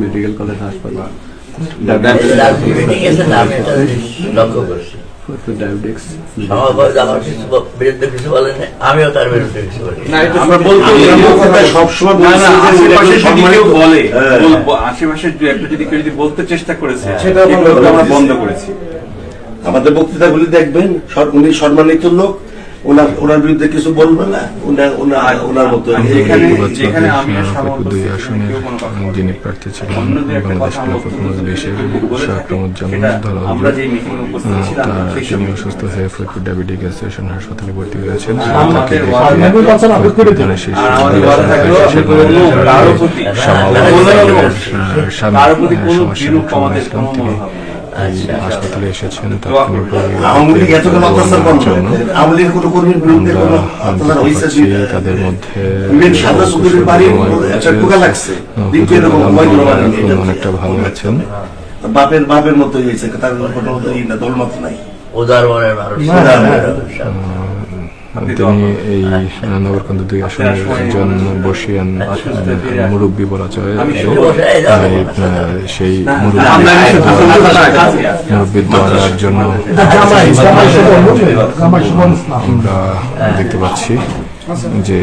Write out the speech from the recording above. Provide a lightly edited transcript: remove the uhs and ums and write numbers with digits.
Medical college হাসপাতাল আমিও তার বিরুদ্ধে কিছু বলি আশেপাশে একটা যদি কেউ যদি বলতে চেষ্টা করেছে সেটা আমরা বন্ধ করেছি। আমাদের বক্তৃতাগুলি দেখবেন, উনি সম্মানিত লোক, ওনার বিরুদ্ধে কিছু বলবে না, ওনার মতো। দুই আসনের যিনি প্রার্থী ছিলেন বাংলাদেশ দেশের তিনি অসুস্থ হয়ে ফরিদপুর ডায়াবেটিক অ্যাসোসিয়েশন হাসপাতালে ভর্তি হয়েছেন। হাসপাতালে এসেছেন তাদের মধ্যে অনেকটা ভালো আছেন, বাপের মতো হয়েছে, তার কোনো দলমত নাই। তিনি এই নগরকান্দ 2 আসনের একজন বর্ষিয়ান মুরব্বী বলা চলে। সেই মুরব্বীর দ্বারার জন্য আমরা দেখতে পাচ্ছি যে